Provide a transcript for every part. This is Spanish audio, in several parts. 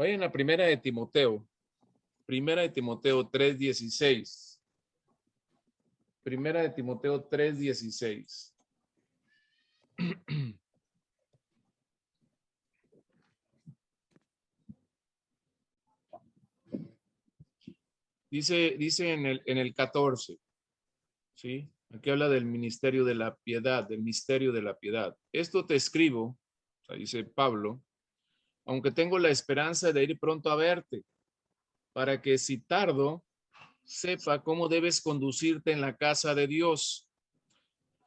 Vayan a Primera de Timoteo. Primera de Timoteo 3:16. Primera de Timoteo 3:16. Dice en el 14, ¿sí? Aquí habla del ministerio de la piedad, del misterio de la piedad. Esto te escribo, o sea, dice Pablo, aunque tengo la esperanza de ir pronto a verte, para que si tardo, sepa cómo debes conducirte en la casa de Dios.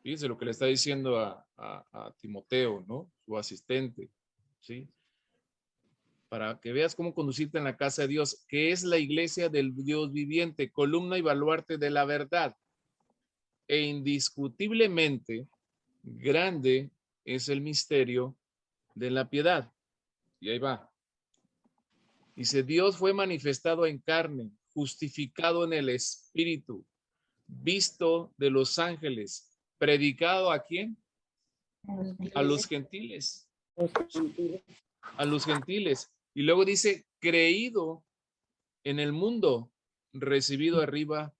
Fíjense lo que le está diciendo a Timoteo, ¿no? Su asistente, ¿sí? Para que veas cómo conducirte en la casa de Dios, que es la iglesia del Dios viviente, columna y baluarte de la verdad. E indiscutiblemente grande es el misterio de la piedad. Y ahí va. Dice, Dios fue manifestado en carne, justificado en el Espíritu, visto de los ángeles, predicado ¿a quién? A los gentiles. A los gentiles. Y luego dice, creído en el mundo, recibido arriba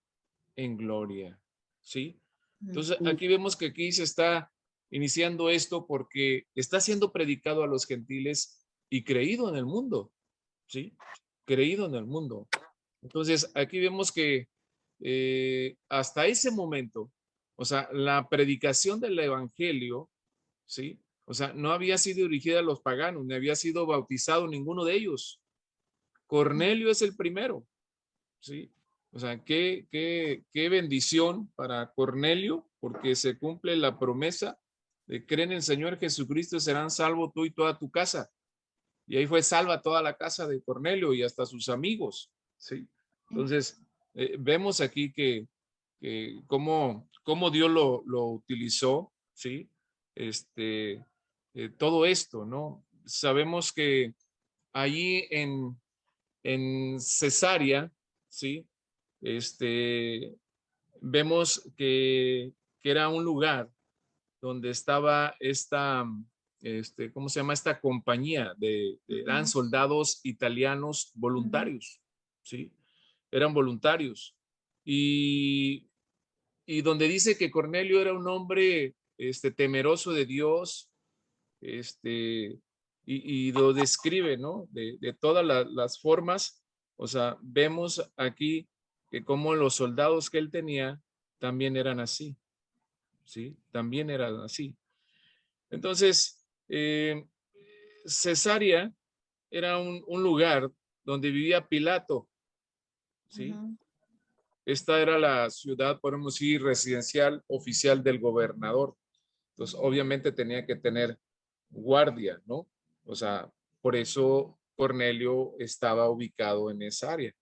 en gloria. ¿Sí? Entonces aquí vemos que aquí se está iniciando esto porque está siendo predicado a los gentiles y creído en el mundo. ¿Sí? Creído en el mundo. Entonces aquí vemos que hasta ese momento, o sea, la predicación del evangelio, ¿sí? O sea, no había sido dirigida a los paganos, ni había sido bautizado ninguno de ellos. Cornelio es el primero, ¿sí? O sea, qué bendición para Cornelio, porque se cumple la promesa de creen en el Señor Jesucristo, serán salvos tú y toda tu casa. Y ahí fue salva toda la casa de Cornelio y hasta sus amigos, ¿sí? Entonces, vemos aquí que cómo Dios lo utilizó, ¿sí? Todo esto, ¿no? Sabemos que allí en Cesarea, ¿sí? Vemos que era un lugar donde estaba esta, ¿cómo se llama? Esta compañía eran soldados italianos voluntarios, ¿sí? Eran voluntarios. Y, y donde dice que Cornelio era un hombre, temeroso de Dios, y lo describe, ¿no? De todas las formas, o sea, vemos aquí que como los soldados que él tenía también eran así, ¿sí? También eran así. Entonces, Cesarea era un lugar donde vivía Pilato, ¿sí? Esta era la ciudad, podemos decir, residencial oficial del gobernador. Entonces, obviamente tenía que tener guardia, ¿no? O sea, por eso Cornelio estaba ubicado en esa área,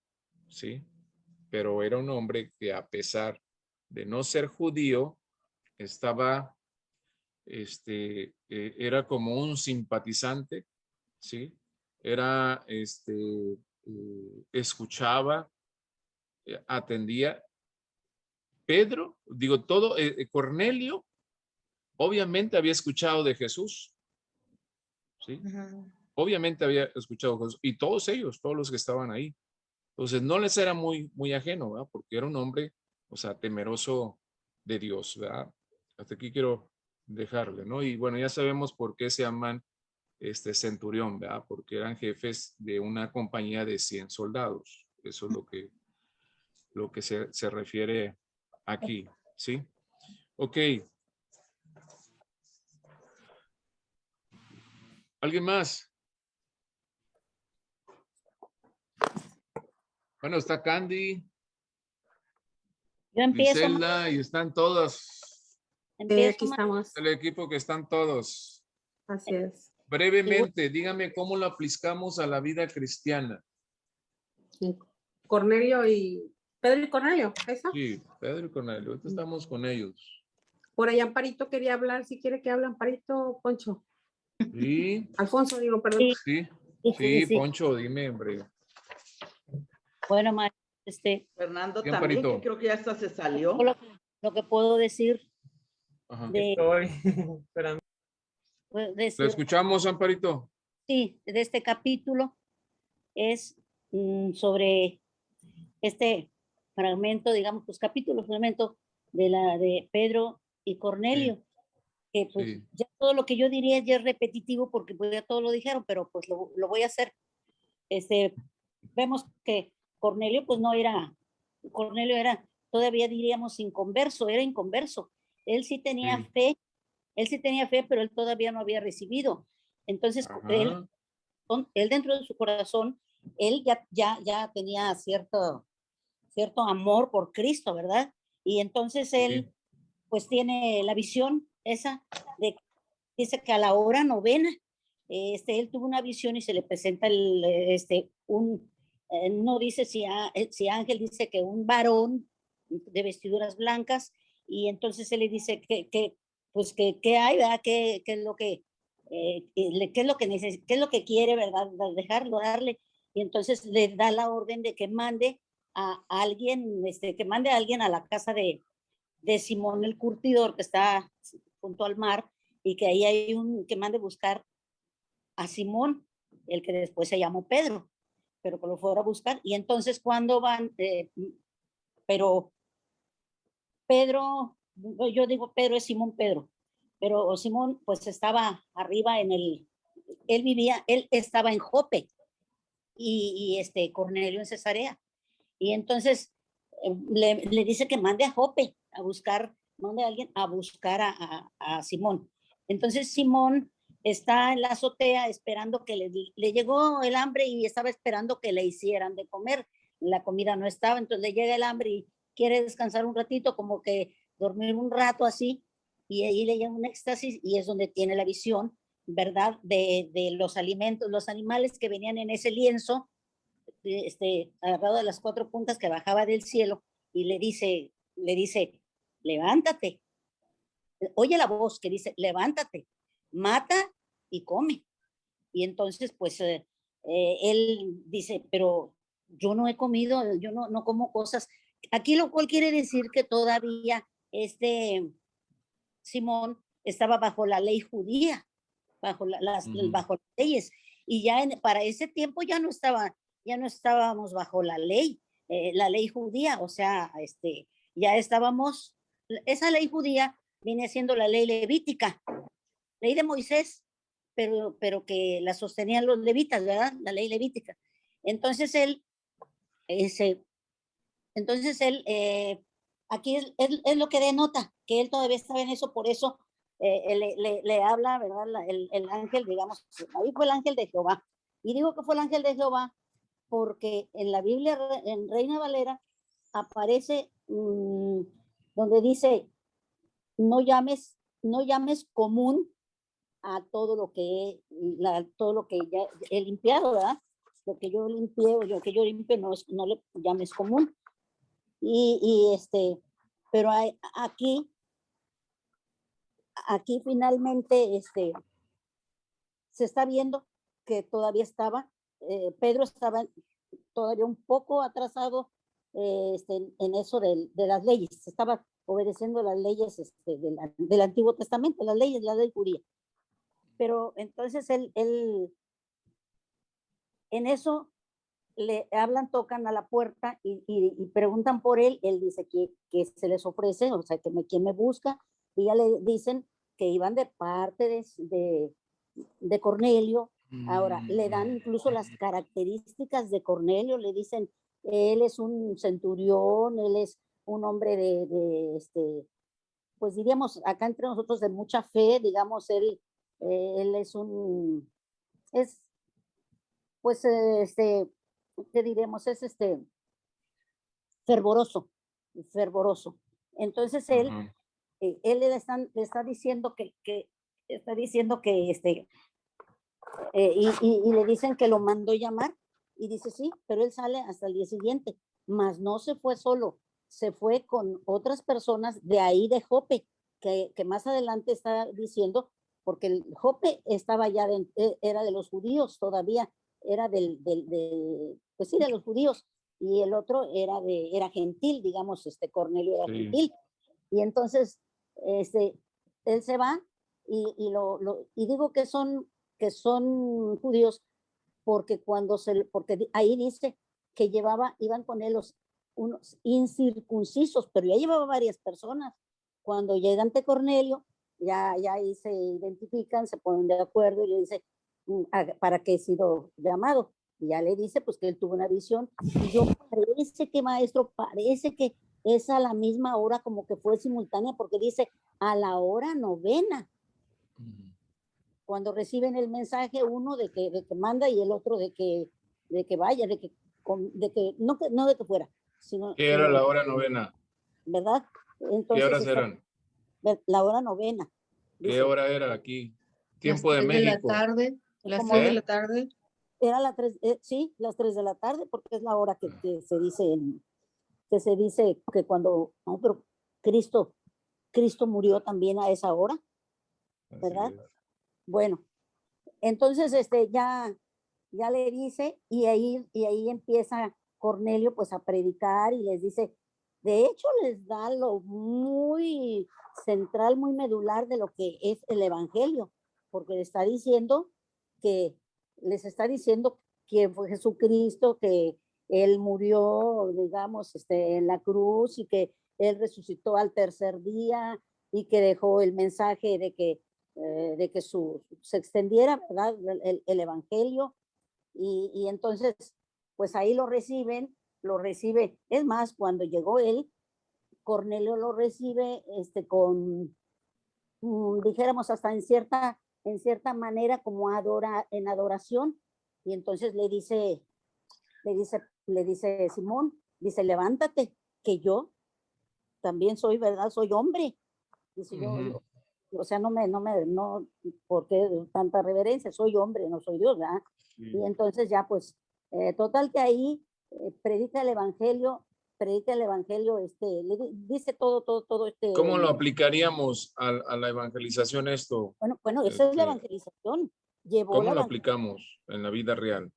¿sí? Pero era un hombre que a pesar de no ser judío, estaba, era como un simpatizante, ¿sí? Era, escuchaba, atendía. Pedro, digo todo, Cornelio, obviamente había escuchado de Jesús, ¿sí? Obviamente había escuchado de Jesús, y todos ellos, todos los que estaban ahí. Entonces no les era muy ajeno, ¿verdad? Porque era un hombre, o sea, temeroso de Dios, ¿verdad? Hasta aquí quiero dejarle, ¿no? Y bueno, ya sabemos por qué se llaman centurión, ¿verdad? Porque eran jefes de una compañía de 100 soldados. Eso es lo que se refiere aquí, ¿sí? Ok. ¿Alguien más? Bueno, está Candy, Yo empiezo, Griselda, y están todos. Aquí estamos. El equipo que están todos. Así es. Brevemente, dígame cómo lo aplicamos a la vida cristiana. Cornelio y Pedro y Cornelio, ¿eso? Sí, Pedro y Cornelio, ahorita estamos con ellos. Por ahí Amparito quería hablar, si quiere que hable Amparito, Poncho. Sí, Alfonso, digo, perdón. sí, Poncho, dime, hombre. Bueno, María, Fernando ¿Qué, también, Amparito? que creo que ya hasta se salió. lo que puedo decir Ajá. de, ¿Lo escuchamos, Amparito? sí, de este capítulo, es sobre este fragmento, digamos, pues capítulo, fragmento de Pedro y Cornelio, que pues Sí. ya todo lo que yo diría ya es repetitivo porque pues ya todo lo dijeron, pero pues lo voy a hacer. Vemos que Cornelio pues no era, Cornelio era, todavía diríamos inconverso, era inconverso. Él sí tenía Sí. fe, él sí tenía fe, pero él todavía no había recibido. Entonces, Ajá. él dentro de su corazón, él ya tenía cierto amor por Cristo, ¿verdad? Y entonces Sí. él pues tiene la visión esa de, dice que a la hora novena, él tuvo una visión y se le presenta no dice si ángel, dice que un varón de vestiduras blancas, y entonces él le dice pues que hay, ¿verdad? ¿Qué es lo que, qué es lo que qué es lo que quiere, ¿verdad? Dejarlo, darle, y entonces le da la orden de que mande a alguien, que mande a alguien a la casa de Simón el curtidor, que está junto al mar, y que ahí hay que mande buscar a Simón, el que después se llamó Pedro, pero que lo fuera a buscar. Y entonces cuando van, pero Pedro, yo digo Pedro es Simón Pedro, pero Simón pues estaba arriba él estaba en Jope, y Cornelio en Cesarea. Y entonces le dice que mande a Jope a buscar, mande a alguien a buscar a Simón. Entonces Simón está en la azotea esperando que le llegó el hambre y estaba esperando que le hicieran de comer. La comida no estaba, entonces le llega el hambre y quiere descansar un ratito, como que dormir un rato así, y ahí le llega un éxtasis y es donde tiene la visión, ¿verdad? De los alimentos, los animales que venían en ese lienzo, agarrado de las cuatro puntas, que bajaba del cielo, y le dice, levántate, oye la voz que dice, levántate, mata y come. Y entonces, pues, él dice, pero yo no he comido, yo no como cosas. Aquí lo cual quiere decir que todavía Simón estaba bajo la ley judía, bajo las leyes. Y ya para ese tiempo ya no estábamos bajo la ley judía, o sea, ya estábamos, esa ley judía viene siendo la ley levítica, ley de Moisés, pero que la sostenían los levitas, ¿verdad? La ley levítica. Entonces ese, aquí es lo que denota, que él todavía estaba en eso, por eso le habla, ¿verdad? El ángel, digamos, ahí fue el ángel de Jehová. Y digo que fue el ángel de Jehová porque en la Biblia, en Reina Valera, aparece donde dice, no llames común a todo lo que ya he limpiado, ¿verdad? Lo que yo limpié o lo que yo limpio no le llames común. Y pero aquí finalmente se está viendo que todavía Pedro estaba todavía un poco atrasado en eso de las leyes, estaba obedeciendo las leyes del Antiguo Testamento, las leyes, la ley judía. Pero entonces él en eso le hablan, tocan a la puerta y preguntan por él. Él dice que se les ofrece, o sea, quién me busca, y ya le dicen que iban de parte de Cornelio. Ahora, le dan incluso las características de Cornelio, le dicen, él es un centurión, él es un hombre pues diríamos acá entre nosotros de mucha fe, digamos, él es, pues, ¿qué diremos? Es fervoroso, fervoroso. Entonces él le está diciendo está diciendo que y le dicen que lo mandó llamar, y dice sí, pero él sale hasta el día siguiente, mas no se fue solo, se fue con otras personas de ahí de Jope, que más adelante está diciendo, porque el Jope estaba era de los judíos todavía, era pues sí, de los judíos, y el otro era gentil, digamos, Cornelio era gentil. Y entonces él se va y digo que son judíos porque ahí dice que iban con él unos incircuncisos, pero ya llevaba varias personas. Cuando llega ante Cornelio, ya ahí se identifican, se ponen de acuerdo y le dice para qué he sido llamado. Y ya le dice pues que él tuvo una visión. Y yo parece que, maestro, parece que es a la misma hora, como que fue simultánea, porque dice a la hora 9. Cuando reciben el mensaje, uno de que manda y el otro de que vaya, de que no de que fuera, sino ¿Qué era la hora 9? ¿verdad? ¿Qué Entonces horas eran? la hora 9. ¿Qué Dice, hora era aquí? Las Tiempo de 3 de la México. tarde, las como 3 de la tarde. era las 3, sí, las 3 de la tarde, porque es la hora que se dice que cuando, no, pero Cristo murió también a esa hora, ¿verdad? Así es. Bueno, entonces ya le dice, y ahí empieza Cornelio pues a predicar y les dice, de hecho les da lo muy central, muy medular de lo que es el evangelio, porque les está diciendo quién fue Jesucristo, que él murió, digamos, en la cruz y que él resucitó al tercer día y que dejó el mensaje de que se extendiera, ¿verdad? El evangelio. Y entonces, pues ahí lo recibe, es más, cuando llegó él, Cornelio lo recibe con, dijéramos, hasta en cierta manera como en adoración, y entonces le dice Simón, dice, levántate, que yo también soy, ¿verdad? Soy hombre. Dice, yo, o sea, no, ¿por qué tanta reverencia? Soy hombre, no soy Dios, ¿verdad? Sí. Y entonces ya, pues, total que ahí predica el evangelio, le dice todo. ¿Cómo lo aplicaríamos a la evangelización esto? Bueno, esa es la evangelización. ¿Cómo lo aplicamos en la vida real?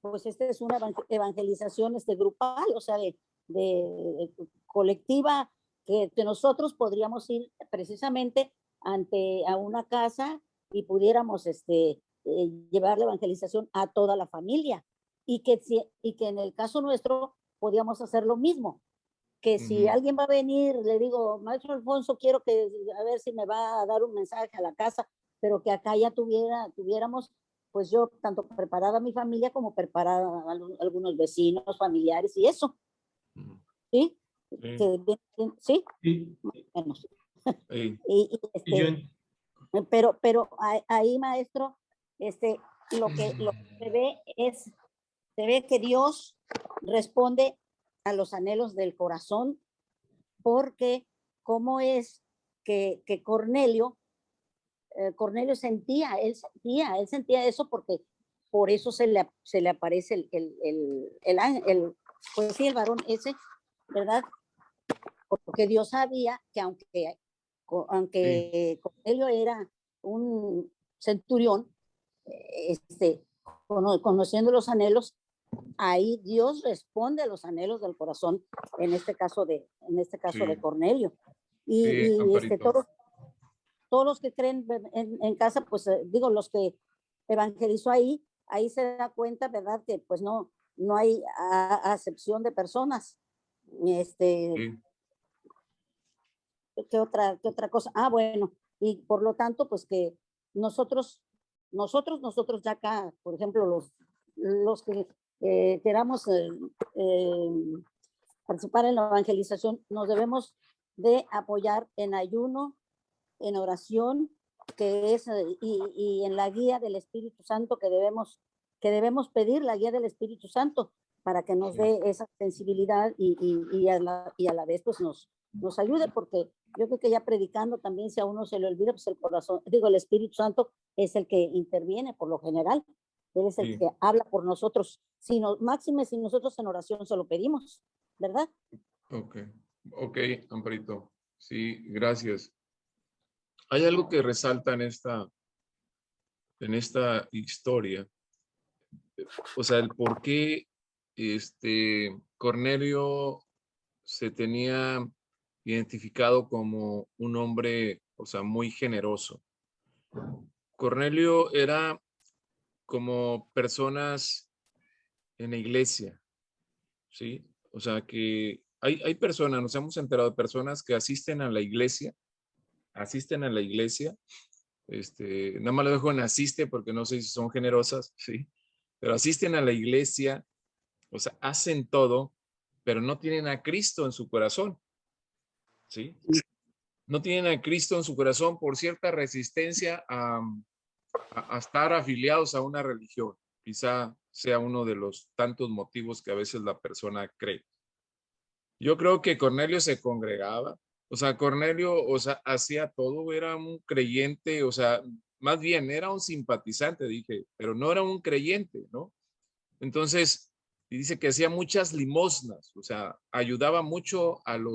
Pues esta es una evangelización grupal, o sea, de colectiva, que nosotros podríamos ir precisamente a una casa y pudiéramos llevar la evangelización a toda la familia, y que en el caso nuestro podíamos hacer lo mismo, que si alguien va a venir, le digo, maestro Alfonso, quiero que a ver si me va a dar un mensaje a la casa, pero que acá ya tuviéramos, pues yo tanto preparada a mi familia como preparada a algunos vecinos, familiares y eso. ¿Sí? Sí. Sí. Bueno. Sí. Pero ahí, maestro, lo que se ve que Dios responde a los anhelos del corazón, porque cómo es que Cornelio sentía eso, porque por eso se le aparece el ángel, pues sí, el varón ese, ¿verdad? Porque Dios sabía que aunque Cornelio era un centurión, conociendo los anhelos, ahí Dios responde a los anhelos del corazón, en este caso de Cornelio. Y todos los que creen en casa, pues digo, los que evangelizó ahí se da cuenta, ¿verdad? Que pues no hay acepción de personas. ¿Qué otra cosa? Bueno, y por lo tanto, pues que nosotros ya acá, por ejemplo, los que queramos participar en la evangelización, nos debemos de apoyar en ayuno, en oración, que es, y en la guía del Espíritu Santo, que debemos pedir la guía del Espíritu Santo para que nos dé esa sensibilidad y a la vez pues nos ayude, porque yo creo que ya predicando también, si a uno se le olvida, pues el Espíritu Santo es el que interviene por lo general. Él es el que habla por nosotros. Máxime, si nosotros en oración se lo pedimos, ¿verdad? Ok, Amparito. Sí, gracias. Hay algo que resalta en esta historia, o sea, el por qué Cornelio se tenía identificado como un hombre, o sea, muy generoso. Cornelio era como personas en la iglesia, ¿sí? O sea, que hay personas, nos hemos enterado de personas que asisten a la iglesia, nada más lo dejo en asiste porque no sé si son generosas, ¿sí? Pero asisten a la iglesia, o sea, hacen todo, pero no tienen a Cristo en su corazón, ¿sí? No tienen a Cristo en su corazón por cierta resistencia a estar afiliados a una religión. Quizá sea uno de los tantos motivos que a veces la persona cree. Yo creo que Cornelio se congregaba, o sea, Cornelio, o sea, hacía todo, era un creyente, o sea, más bien era un simpatizante, dije, pero no era un creyente, ¿no? Entonces, y dice que hacía muchas limosnas, o sea, ayudaba mucho al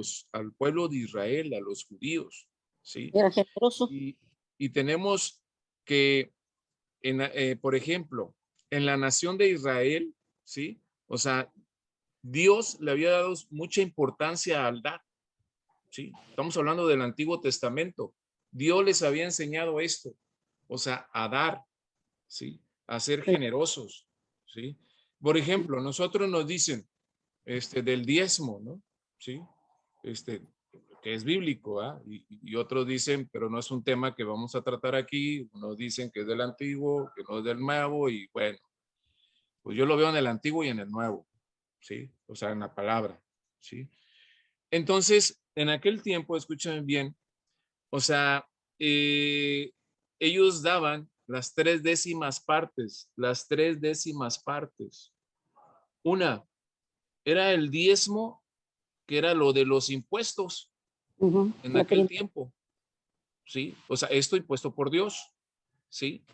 pueblo de Israel, a los judíos, ¿sí? Era generoso. Y tenemos que, por ejemplo, en la nación de Israel, ¿sí? O sea, Dios le había dado mucha importancia al dar, ¿sí? Estamos hablando del Antiguo Testamento. Dios les había enseñado esto, o sea, a dar, ¿sí? A ser generosos, ¿sí? Por ejemplo, nosotros nos dicen, del diezmo, ¿no? ¿Sí? Que es bíblico, ¿ah? Y otros dicen, pero no es un tema que vamos a tratar aquí. Unos dicen que es del antiguo, que no es del nuevo, y bueno, pues yo lo veo en el antiguo y en el nuevo, ¿sí? O sea, en la palabra, ¿sí? Entonces, en aquel tiempo, escuchen bien, o sea, ellos daban las 3/10 partes, las 3/10 partes. Una era el diezmo, que era lo de los impuestos Ujú, en la aquel prim- tiempo, ¿sí? O sea, esto impuesto por Dios, ¿sí?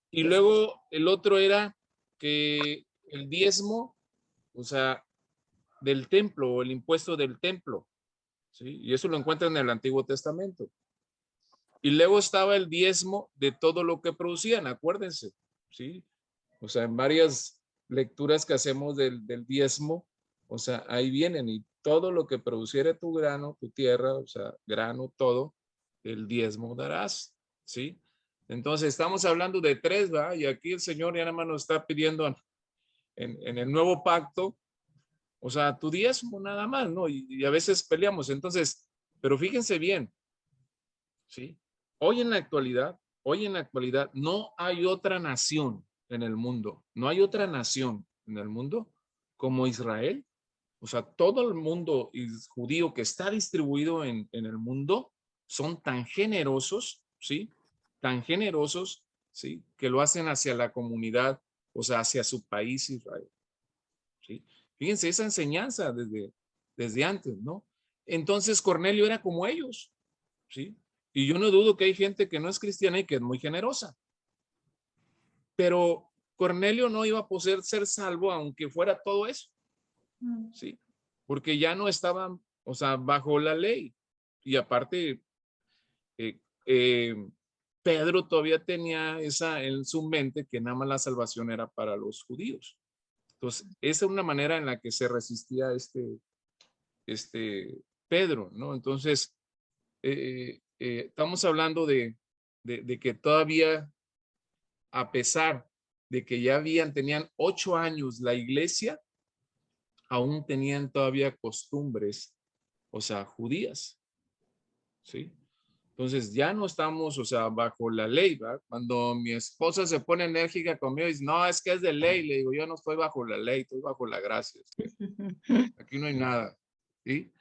Y luego el otro era que el diezmo, o sea, del templo o el impuesto del templo, ¿sí? Y eso lo encuentran en el Antiguo Testamento. Y luego estaba el diezmo de todo lo que producían, acuérdense, ¿sí? O sea, en varias lecturas que hacemos del diezmo, o sea, ahí vienen y todo lo que produciere tu grano, tu tierra, o sea, grano, todo, el diezmo darás, ¿sí? Entonces estamos hablando de tres, ¿va? Y aquí el Señor ya nada más nos está pidiendo en el nuevo pacto, o sea, tu diezmo nada más, ¿no? Y a veces peleamos, entonces, pero fíjense bien, ¿sí? Hoy en la actualidad, no hay otra nación en el mundo, no hay otra nación en el mundo como Israel. O sea, todo el mundo judío que está distribuido en el mundo son tan generosos, ¿sí? Tan generosos, ¿sí? Que lo hacen hacia la comunidad, o sea, hacia su país Israel, ¿sí? Fíjense esa enseñanza desde antes, ¿no? Entonces Cornelio era como ellos, ¿sí? Y yo no dudo que hay gente que no es cristiana y que es muy generosa. Pero Cornelio no iba a poder ser salvo aunque fuera todo eso, ¿sí? Porque ya no estaban, o sea, bajo la ley. Y aparte, eh, eh, Pedro todavía tenía esa en su mente que nada más la salvación era para los judíos. Entonces, esa es una manera en la que se resistía este Pedro, ¿no? Entonces, estamos hablando de que todavía, a pesar de que ya tenían 8 años la iglesia, aún tenían todavía costumbres, o sea, judías, ¿sí? Entonces ya no estamos, o sea, bajo la ley, ¿verdad? Cuando mi esposa se pone enérgica conmigo y dice, no, es que es de ley, le digo, yo no estoy bajo la ley, estoy bajo la gracia, es que aquí no hay nada, ¿sí?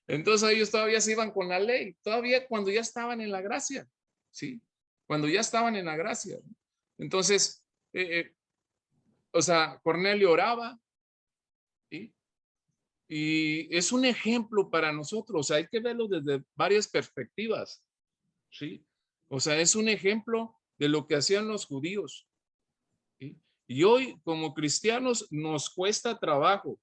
Entonces ellos todavía se iban con la ley, todavía cuando ya estaban en la gracia, ¿sí? Cuando ya estaban en la gracia. Entonces, o sea, Cornelio oraba, ¿sí? Y es un ejemplo para nosotros, o sea, hay que verlo desde varias perspectivas, ¿sí? O sea, es un ejemplo de lo que hacían los judíos, ¿sí? Y hoy como cristianos nos cuesta trabajo,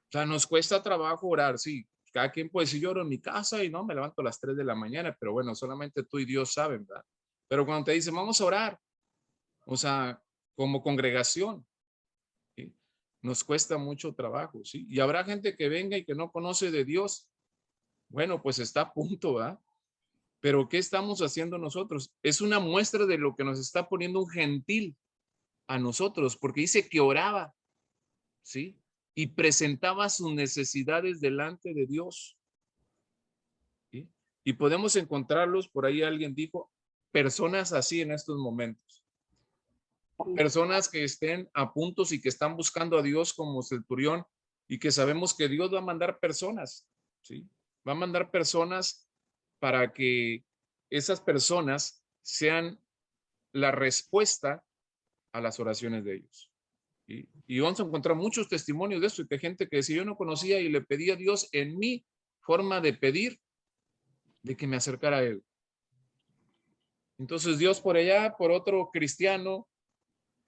o sea, nos cuesta trabajo orar, sí. Cada quien puede decir, yo oro en mi casa y no, me levanto a las 3 de la mañana, pero bueno, solamente tú y Dios saben, ¿verdad? Pero cuando te dicen, vamos a orar, o sea, como congregación, ¿sí? Nos cuesta mucho trabajo, ¿sí? Y habrá gente que venga y que no conoce de Dios. Bueno, pues está a punto, ¿verdad? Pero ¿qué estamos haciendo nosotros? Es una muestra de lo que nos está poniendo un gentil a nosotros, porque dice que oraba, ¿sí? Y presentaba sus necesidades delante de Dios, ¿sí? Y podemos encontrarlos, por ahí alguien dijo, personas así en estos momentos. Personas que estén a puntos y que están buscando a Dios como centurión y que sabemos que Dios va a mandar personas, ¿sí? Va a mandar personas para que esas personas sean la respuesta a las oraciones de ellos. Y vamos a encontrar muchos testimonios de esto, de gente que decía, yo no conocía y le pedí a Dios en mi forma de pedir de que me acercara a Él. Entonces Dios por allá, por otro cristiano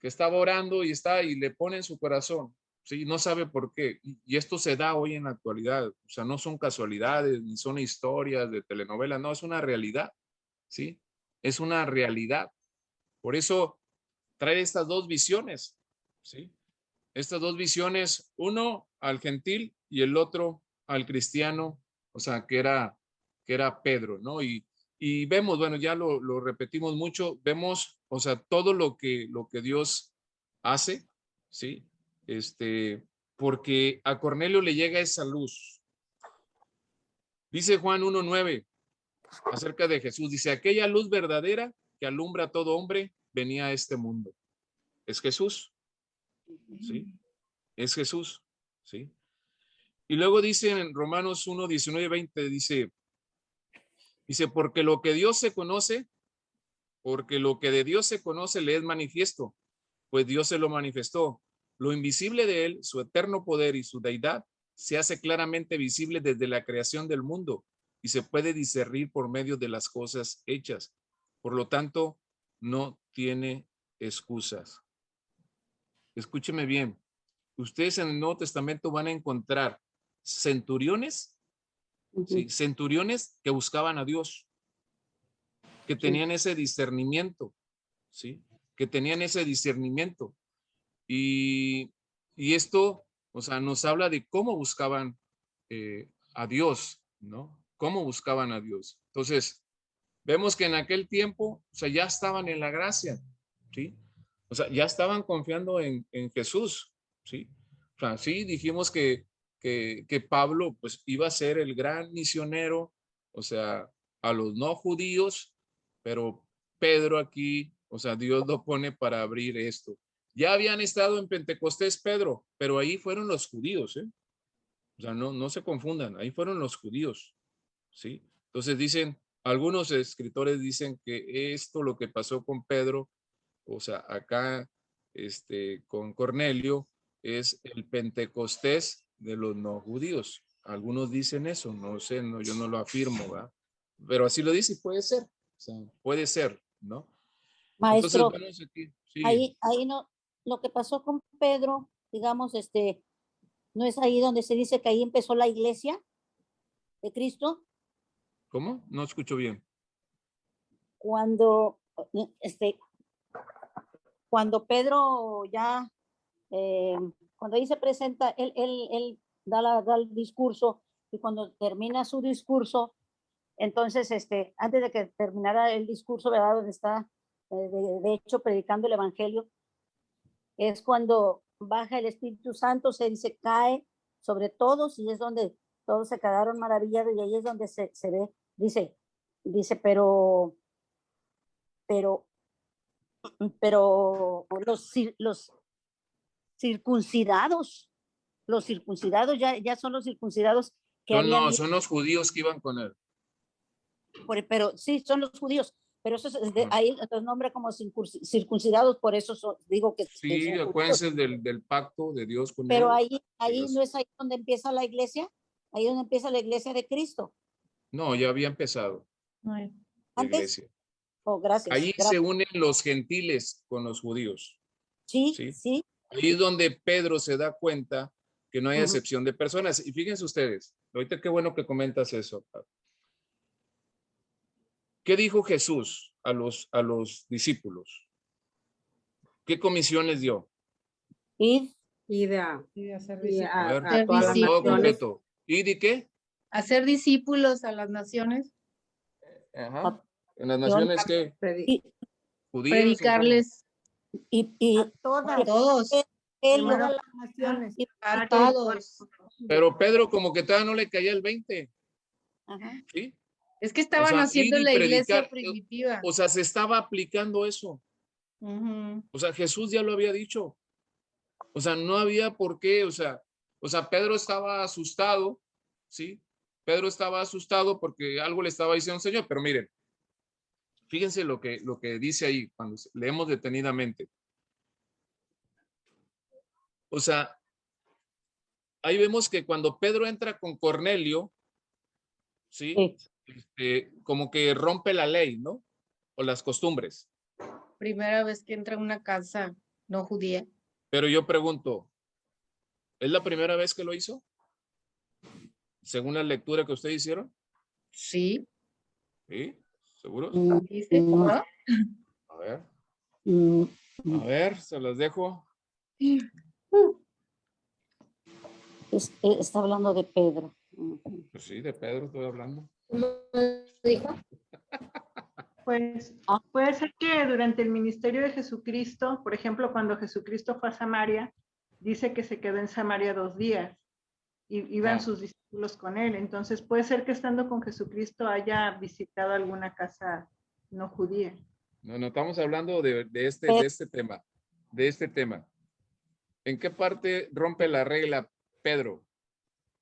que estaba orando y le pone en su corazón, ¿sí? No sabe por qué. Y esto se da hoy en la actualidad. O sea, no son casualidades, ni son historias de telenovela, no, es una realidad, ¿sí? Es una realidad. Por eso trae estas dos visiones, ¿sí? Estas dos visiones, uno al gentil y el otro al cristiano, o sea, que era Pedro, ¿no? Y vemos, bueno, ya lo repetimos mucho, vemos, o sea, todo lo que Dios hace, ¿sí? Porque a Cornelio le llega esa luz. Dice Juan 1:9 acerca de Jesús, dice, aquella luz verdadera que alumbra a todo hombre venía a este mundo. Es Jesús, ¿sí? Es Jesús, ¿sí? Y luego dice en Romanos 1:19-20, dice, porque lo que Dios se conoce, porque lo que de Dios se conoce le es manifiesto, pues Dios se lo manifestó. Lo invisible de él, su eterno poder y su deidad, se hace claramente visible desde la creación del mundo y se puede discernir por medio de las cosas hechas. Por lo tanto, no tiene excusas. Escúcheme bien. Ustedes en el Nuevo Testamento van a encontrar centuriones, ¿sí? Centuriones que buscaban a Dios, que tenían ese discernimiento, ¿sí? Que tenían ese discernimiento. Y esto, o sea, nos habla de cómo buscaban a Dios, ¿no? Cómo buscaban a Dios. Entonces, vemos que en aquel tiempo, o sea, ya estaban en la gracia, ¿sí? O sea, ya estaban confiando en Jesús, ¿sí? O sea, sí, dijimos que Pablo, pues, iba a ser el gran misionero, o sea, a los no judíos, pero Pedro aquí, o sea, Dios lo pone para abrir esto. Ya habían estado en Pentecostés, Pedro, pero ahí fueron los judíos, ¿eh? O sea, no se confundan, ahí fueron los judíos, ¿sí? Entonces dicen, algunos escritores dicen que esto, lo que pasó con Pedro, o sea, acá, con Cornelio, es el Pentecostés de los no judíos. Algunos dicen eso, no sé, no, yo no lo afirmo, ¿verdad? Pero así lo dice y puede ser, o sea, puede ser, ¿no? Entonces, Maestro, vamos aquí, sí. ahí no, lo que pasó con Pedro, digamos, no es ahí donde se dice que ahí empezó la iglesia de Cristo, ¿Cómo? No escucho bien. cuando, este, cuando Pedro ya, cuando ahí se presenta, él da el discurso y cuando termina su discurso, entonces, antes de que terminara el discurso, ¿verdad? Donde está, de hecho, predicando el evangelio, es cuando baja el Espíritu Santo, se dice, cae sobre todos y es donde todos se quedaron maravillados y ahí es donde se ve, dice, pero, pero los circuncidados, ya son los circuncidados que habían No, ido, son los judíos que iban con él. pero sí, son los judíos, pero eso Ajá. ahí los nombra como circuncidados, por eso digo que Sí, son judíos. acuérdense del pacto de Dios con Pero él. ahí no es ahí donde empieza la iglesia, ahí donde empieza la iglesia de Cristo. No, ya había empezado la Antes, iglesia. oh, gracias, Ahí se gracias. unen los gentiles con los judíos, Sí, ¿sí? sí. Ahí es donde Pedro se da cuenta que no hay Ujú. excepción de personas. Y fíjense ustedes, ahorita qué bueno que comentas eso. ¿Qué dijo Jesús a los discípulos? ¿Qué comisión les dio? Y Y de hacer A ver, a todas las todo naciones. completo. ¿Y de qué? hacer discípulos a las naciones. Ajá. En las naciones que Predi- judías. Predicarles y a todas, a todos, él primero a las naciones. y- a y- todos. Pero Pedro como que todavía no le caía el 20, ajá. ¿sí? Es que O estaban sea, haciendo ir y la iglesia predicar, primitiva. o sea, se estaba aplicando eso. Ujú. O sea, Jesús ya lo había dicho. O sea, no había por qué, o sea, Pedro estaba asustado, ¿sí? Pedro estaba asustado porque algo le estaba diciendo al Señor, pero miren, fíjense lo que dice ahí cuando leemos detenidamente. O sea, ahí vemos que cuando Pedro entra con Cornelio, ¿sí? Como que rompe la ley, ¿no? O las costumbres. Primera vez que entra a una casa no judía. Pero yo pregunto, ¿es la primera vez que lo hizo? Según la lectura que ustedes hicieron. Sí, ¿Sí? ¿Seguros? dice, ¿no? A ver. Mm, A ver, se las dejo. está hablando de Pedro. Ujú. Pues sí, de Pedro estoy hablando. Dijo. Pues puede ser que durante el ministerio de Jesucristo, por ejemplo, cuando Jesucristo fue a Samaria, dice que se quedó en Samaria 2 días y iban sus discípulos con él. Entonces puede ser que estando con Jesucristo haya visitado alguna casa no judía. No, estamos hablando de este tema. De este tema. ¿En qué parte rompe la regla Pedro?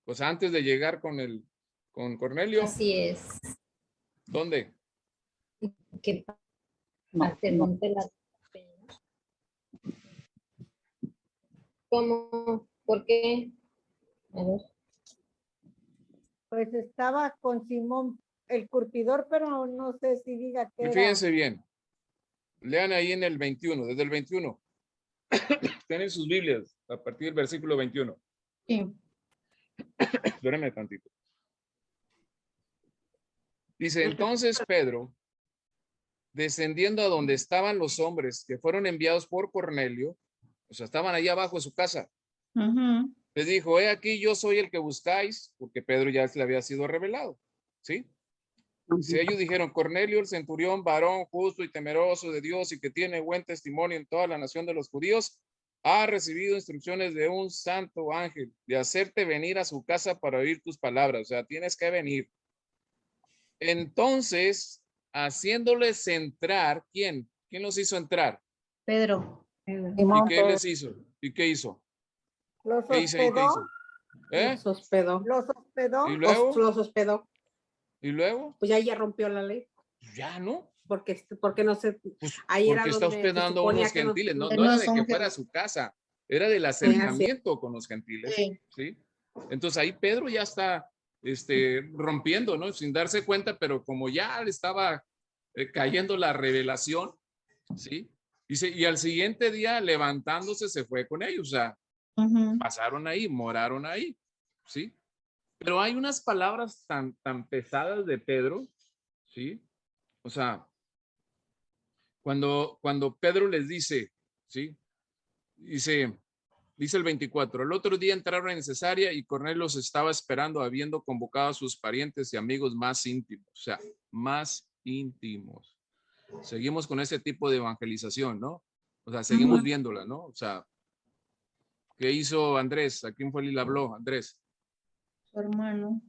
Pues antes de llegar con Cornelio. Así es. ¿Dónde? Que No, te no. rompe la ¿Cómo? ¿Por qué? A ver. Pues estaba con Simón el curtidor, pero no sé si diga que Y era. fíjense bien. Lean ahí en el 21, desde el 21. Tienen sus Biblias a partir del versículo 21. Sí. Espérenme tantito. Dice, entonces Pedro, descendiendo a donde estaban los hombres que fueron enviados por Cornelio, o sea, estaban ahí abajo de su casa, Ujú. les dijo, he aquí yo soy el que buscáis, porque Pedro ya le había sido revelado, ¿sí? Si ellos dijeron, Cornelio el centurión, varón justo y temeroso de Dios y que tiene buen testimonio en toda la nación de los judíos, ha recibido instrucciones de un santo ángel de hacerte venir a su casa para oír tus palabras, o sea, tienes que venir. Entonces, haciéndoles entrar, ¿quién? ¿Quién los hizo entrar? Pedro. ¿Y qué les hizo? ¿Y qué hizo? Los ¿Qué hizo? ¿Qué hospedó, hizo? ¿Eh? Los hospedó. los hospedó. ¿Y luego? Los hospedó. ¿Y luego? Pues ya rompió la ley. Pues ya, ¿no? Porque no sé. Pues Ahí era porque está donde se hospedando a suponía unos que no- gentiles, no, no no era de son que fuera a gentiles. su casa, era del acercamiento con los gentiles, ¿sí? Entonces ahí Pedro ya está rompiendo, ¿no? Sin darse cuenta, pero como ya le estaba cayendo la revelación, ¿sí? Dice, y al siguiente día levantándose se fue con ellos, o sea, Ujú. pasaron ahí, moraron ahí, ¿sí? Pero hay unas palabras tan pesadas de Pedro, ¿sí? O sea, cuando Pedro les dice, ¿sí? Dice el 24, el otro día entraron en Cesarea y Cornelio los estaba esperando habiendo convocado a sus parientes y amigos más íntimos, o sea, más íntimos. Seguimos con ese tipo de evangelización, ¿no? O sea, seguimos viéndola, ¿no? O sea, ¿qué hizo Andrés? ¿A quién fue y le habló, Andrés? Su hermano.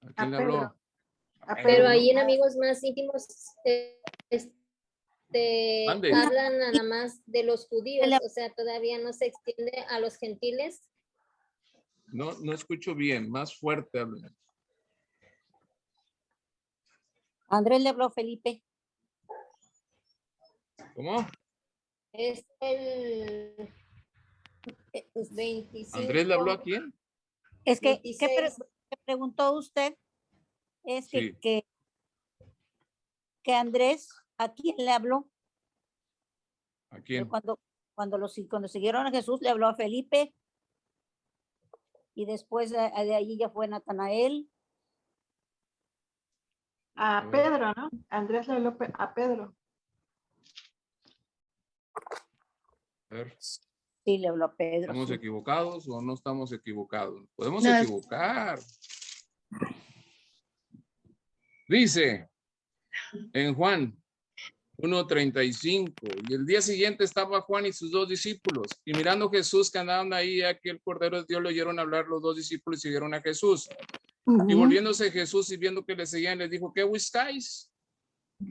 ¿A quién le Pedro. habló? A Pedro, Pero ¿no? ahí en amigos más íntimos Mande. hablan nada más de los judíos, o sea, todavía no se extiende a los gentiles. No escucho bien, más fuerte hablen. Andrés le habló a Felipe. ¿Cómo? Es el 25. ¿Andrés le habló a quién? Es que, 26. ¿qué preguntó usted? Es Sí. que Andrés, ¿a quién le habló? ¿A quién? Cuando siguieron a Jesús, le habló a Felipe. Y después de allí ya fue Natanael. A Pedro, ¿no? Andrés le habló a Pedro. A ver, Sí, le habló a Pedro. ¿estamos Sí. equivocados o no estamos equivocados? Podemos No. equivocar. Dice en Juan 1:35, y el día siguiente estaba Juan y sus 2 discípulos, y mirando Jesús que andaban ahí, aquí el Cordero de Dios, lo oyeron hablar los 2 discípulos y siguieron a Jesús. Y volviéndose Jesús y viendo que le seguían, les dijo, ¿qué buscáis?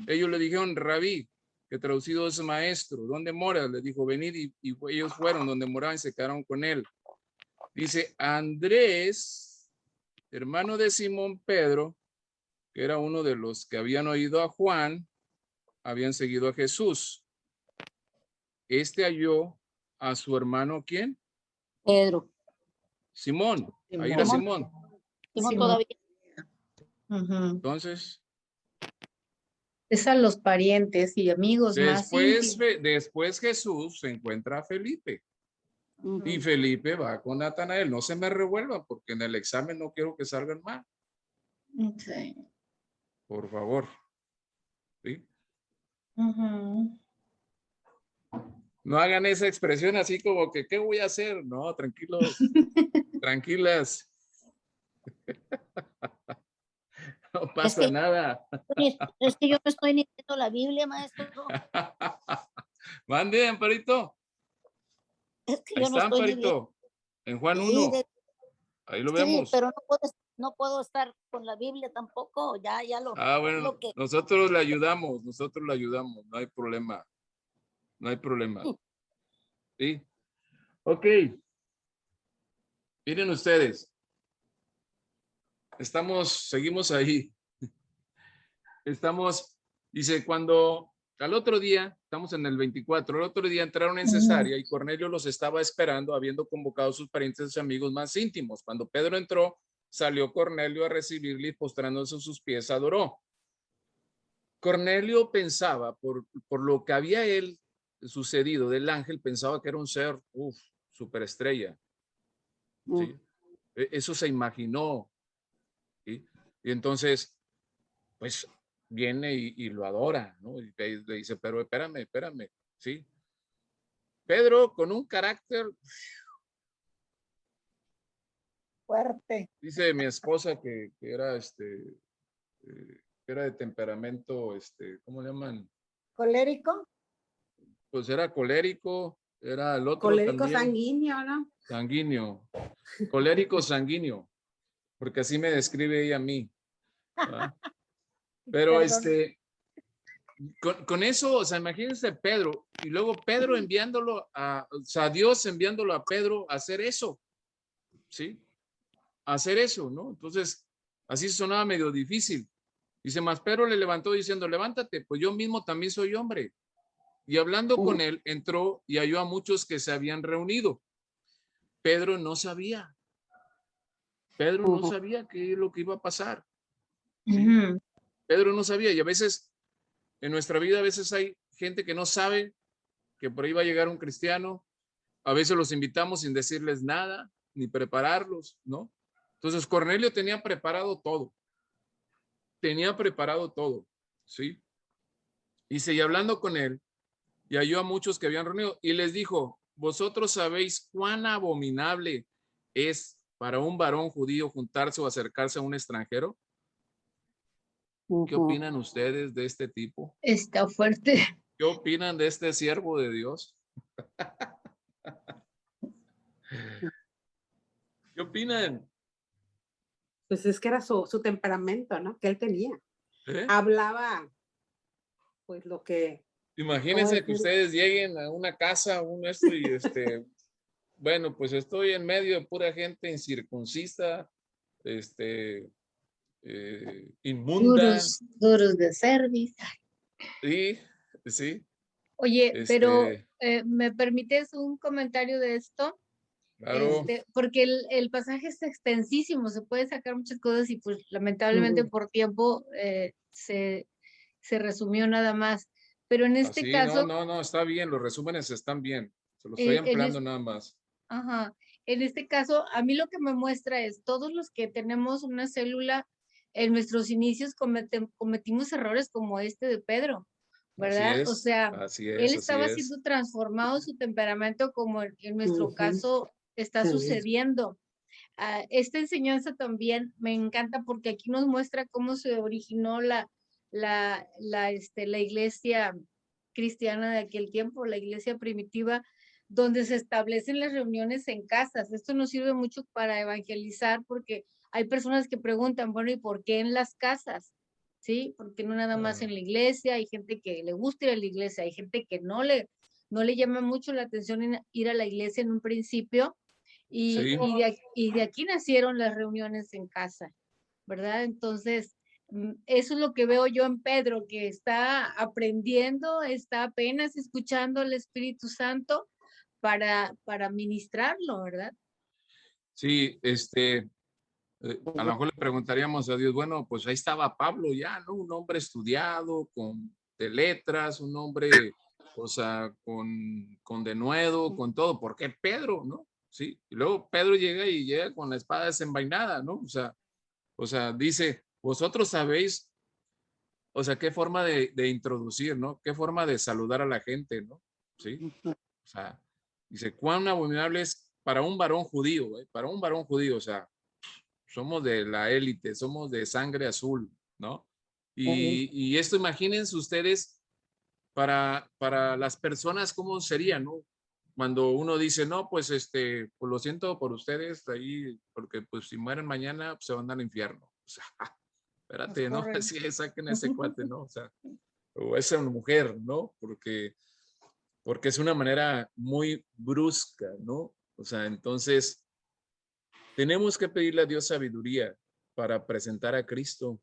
Ellos le dijeron, Rabí, que traducido es maestro, ¿dónde moras? Le dijo, venid, y ellos fueron donde moraban y se quedaron con él. Dice, Andrés, hermano de Simón Pedro, que era uno de los que habían oído a Juan, habían seguido a Jesús. Este halló a su hermano, ¿quién? Pedro. Simón. Ahí era Simón. Simón Simón. todavía. Ujú. Entonces, Es a los parientes y amigos más íntimos. después Jesús se encuentra a Felipe. Ujú. Y Felipe va con Natanael. No se me revuelvan porque en el examen no quiero que salgan mal. Sí. Por favor. ¿Sí? Ujú. No hagan esa expresión así como que, ¿qué voy a hacer? No, tranquilos, tranquilas. No pasa que- nada. Es que yo no estoy ni leyendo la Biblia, maestro. Mande, Amparito. Es que Ahí yo no está, estoy ni leyendo. Amparito. En Juan Sí, 1. Ahí lo sí, vemos. pero no puedo estar con la Biblia tampoco. Ya Bueno, lo que. nosotros le ayudamos, no hay problema. No hay problema. ¿Sí? Ok. Miren ustedes. Seguimos ahí. Dice, cuando al otro día, estamos en el 24, al otro día entraron en Cesarea y Cornelio los estaba esperando, habiendo convocado a sus parientes y amigos más íntimos. Cuando Pedro entró, salió Cornelio a recibirle y postrándose a sus pies adoró. Cornelio pensaba, por lo que había él sucedido del ángel, pensaba que era un ser, superestrella. ¿Sí? Eso se imaginó. ¿Sí? Y entonces, pues, viene y lo adora, ¿no? Y le dice, pero espérame, ¿sí? Pedro, con un carácter, Fuerte. dice mi esposa que era que era de temperamento, ¿cómo le llaman? ¿Colérico? Pues era colérico, era el otro Colérico también. sanguíneo, ¿no? Sanguíneo, colérico sanguíneo, porque así me describe ella a mí. ¿verdad? Pero Perdón. con eso, o sea, imagínense Pedro, y luego Pedro enviándolo o sea, Dios enviándolo a Pedro a hacer eso, ¿sí? A hacer eso, ¿no? Entonces, así sonaba medio difícil. Dice, más Pedro le levantó diciendo, levántate, pues yo mismo también soy hombre. Y hablando con él, entró y halló a muchos que se habían reunido. Pedro no sabía. Pedro no sabía qué es lo que iba a pasar. ¿Sí? Pedro no sabía, y a veces en nuestra vida, a veces hay gente que no sabe que por ahí va a llegar un cristiano. A veces los invitamos sin decirles nada, ni prepararlos, ¿no? Entonces Cornelio tenía preparado todo. ¿Sí? Dice, y hablando con él, y halló a muchos que habían reunido, y les dijo, vosotros sabéis cuán abominable es para un varón judío juntarse o acercarse a un extranjero. ¿Qué opinan ustedes de este tipo? Está fuerte. ¿Qué opinan de este siervo de Dios? ¿Qué opinan? Pues es que era su temperamento, ¿no? Que él tenía. ¿Eh? Hablaba, pues lo que... Imagínense que ustedes lleguen a una casa, y bueno, pues estoy en medio de pura gente incircuncisa, inmunda. Duros de cerviz. Sí, sí. Oye, pero ¿me permites un comentario de esto? Claro. Porque el pasaje es extensísimo, se puede sacar muchas cosas y pues lamentablemente por tiempo se resumió nada más. Pero en este caso... No, está bien, los resúmenes están bien. Se los estoy ampliando nada más. Ajá. En este caso, a mí lo que me muestra es todos los que tenemos una célula, en nuestros inicios cometimos errores como este de Pedro, ¿verdad? O sea, él estaba siendo transformado su temperamento como en nuestro caso está sucediendo. esta enseñanza también me encanta porque aquí nos muestra cómo se originó la iglesia cristiana de aquel tiempo, la iglesia primitiva, donde se establecen las reuniones en casas. Esto nos sirve mucho para evangelizar porque hay personas que preguntan, bueno, ¿y por qué en las casas? ¿Sí? Porque no nada más en la iglesia, hay gente que le gusta ir a la iglesia, hay gente que no le llama mucho la atención ir a la iglesia en un principio, Sí. y de aquí nacieron las reuniones en casa, ¿verdad? Entonces, eso es lo que veo yo en Pedro, que está aprendiendo, está apenas escuchando al Espíritu Santo para ministrarlo, ¿verdad? Sí, a lo mejor le preguntaríamos a Dios, bueno, pues ahí estaba Pablo ya, ¿no? Un hombre estudiado, de letras, un hombre, o sea, con denuedo, con todo. ¿Por qué Pedro, no? Sí, y luego Pedro llega con la espada desenvainada, ¿no? O sea, dice, vosotros sabéis, o sea, qué forma de introducir, ¿no? Qué forma de saludar a la gente, ¿no? Sí, o sea, dice, cuán abominable es para un varón judío, ¿eh? Para un varón judío, o sea, somos de la élite, somos de sangre azul, ¿no? Y esto imagínense ustedes para las personas cómo sería, ¿no? Cuando uno dice, no, pues pues lo siento por ustedes ahí, porque pues si mueren mañana pues, se van al infierno. O sea, espérate, ¿no? Así saquen a ese cuate, ¿no? O sea, o esa mujer, ¿no? Porque es una manera muy brusca, ¿no? O sea, entonces tenemos que pedirle a Dios sabiduría para presentar a Cristo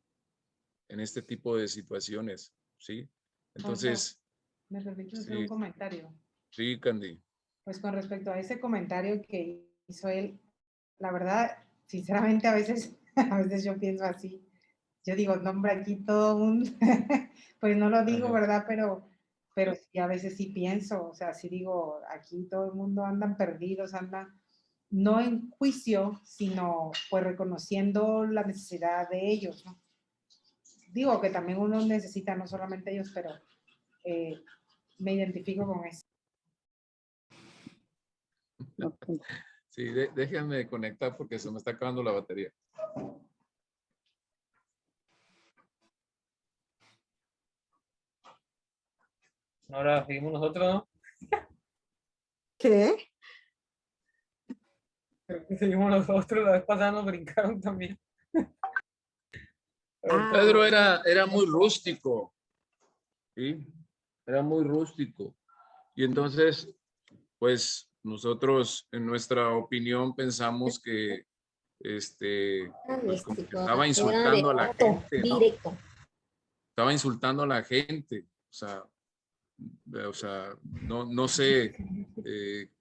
en este tipo de situaciones, ¿sí? Entonces, ¿me permites hacer un sí, comentario? sí, Candy. Pues con respecto a ese comentario que hizo él, la verdad, sinceramente a veces, a veces yo pienso así. Yo digo, no, hombre, aquí todo un, pues no lo digo, Ajá. ¿verdad? Pero sí, a veces sí pienso, o sea, sí digo, aquí todo el mundo andan perdidos, andan, no en juicio, sino pues reconociendo la necesidad de ellos, ¿no? Digo que también uno necesita, no solamente ellos, pero me identifico con eso. Sí, déjenme conectar porque se me está acabando la batería. Ahora seguimos nosotros, ¿no? ¿Qué? Creo que seguimos nosotros, la vez pasada nos brincaron también. Pedro era muy rústico, ¿sí? Era muy rústico. Y entonces, pues nosotros en nuestra opinión pensamos que pues como que estaba insultando a la gente, ¿no? Directo. Estaba insultando a la gente, o sea, no sé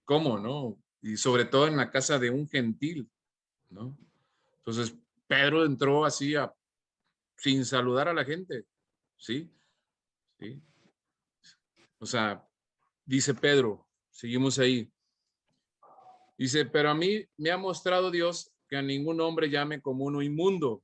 cómo, ¿no? Y sobre todo en la casa de un gentil, ¿no? Entonces, Pedro entró así sin saludar a la gente, ¿sí? ¿Sí? O sea, dice Pedro, seguimos ahí, dice, pero a mí me ha mostrado Dios que a ningún hombre llame como uno inmundo.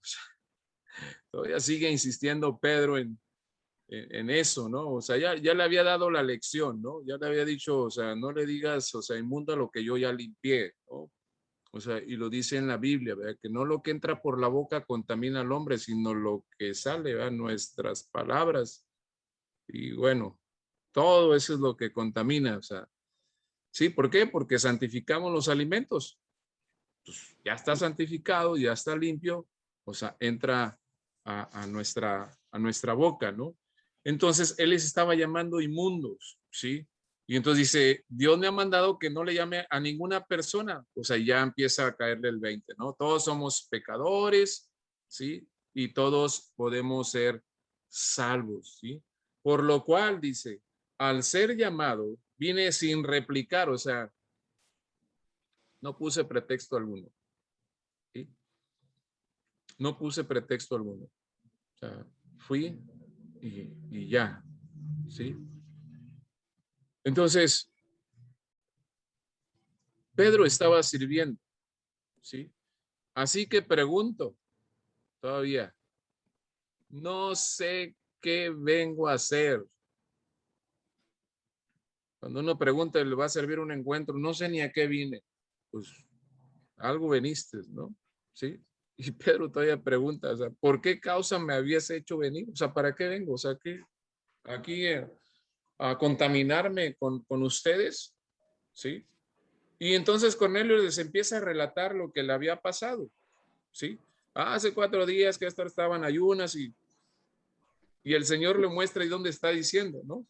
Todavía sigue insistiendo Pedro en eso, ¿no? O sea, ya le había dado la lección, ¿no? Ya le había dicho, o sea, no le digas, o sea, inmunda lo que yo ya limpié, ¿no? O sea, y lo dice en la Biblia, ¿verdad? Que no lo que entra por la boca contamina al hombre, sino lo que sale, ¿verdad? Nuestras palabras. Y bueno, todo eso es lo que contamina, o sea, ¿sí? ¿Por qué? Porque santificamos los alimentos. Pues ya está santificado, ya está limpio, o sea, entra a nuestra boca, ¿no? Entonces, él les estaba llamando inmundos, ¿sí? Y entonces dice, Dios me ha mandado que no le llame a ninguna persona, o sea, ya empieza a caerle el 20, ¿no? Todos somos pecadores, ¿sí? Y todos podemos ser salvos, ¿sí? Por lo cual, dice, al ser llamado, vine sin replicar, o sea, no puse pretexto alguno, ¿sí? No puse pretexto alguno. O sea, fui y ya, ¿sí? Entonces, Pedro estaba sirviendo, ¿sí? Así que pregunto todavía, no sé qué vengo a hacer. Cuando uno pregunta, le va a servir un encuentro, no sé ni a qué vine. Pues algo veniste, ¿no? ¿Sí? Y Pedro todavía pregunta, o sea, ¿por qué causa me habías hecho venir? O sea, ¿para qué vengo? O sea, que aquí a contaminarme con ustedes, ¿sí? Y entonces Cornelio les empieza a relatar lo que le había pasado, ¿sí? Hace 4 días que estos estaban ayunas y el Señor le muestra y dónde está diciendo, ¿no?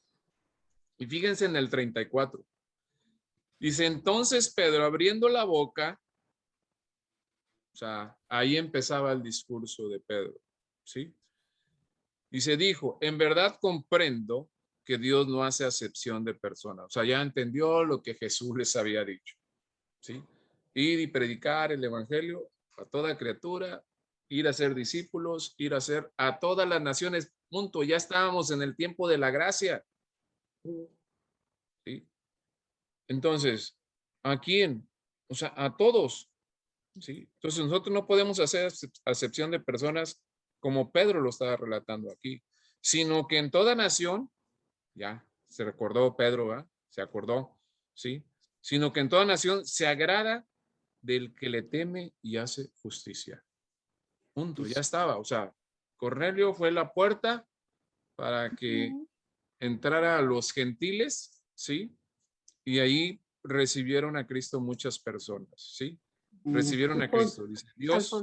Y fíjense en el 34. Dice, entonces Pedro abriendo la boca, o sea, ahí empezaba el discurso de Pedro, ¿sí? Dice, dijo, en verdad comprendo que Dios no hace acepción de personas. O sea, ya entendió lo que Jesús les había dicho, ¿sí? Ir y predicar el evangelio a toda criatura, ir a ser discípulos, ir a ser a todas las naciones. Punto, ya estábamos en el tiempo de la gracia, ¿sí? Entonces, ¿a quién? O sea, a todos, ¿sí? Entonces nosotros no podemos hacer acepción de personas como Pedro lo estaba relatando aquí, sino que en toda nación, ya se recordó Pedro, ¿verdad? Se acordó, ¿sí? Sino que en toda nación se agrada del que le teme y hace justicia. Punto, ya estaba. O sea, Cornelio fue la puerta para que entrara a los gentiles, ¿sí? Y ahí recibieron a Cristo muchas personas, ¿sí? Recibieron a Cristo, dice Dios.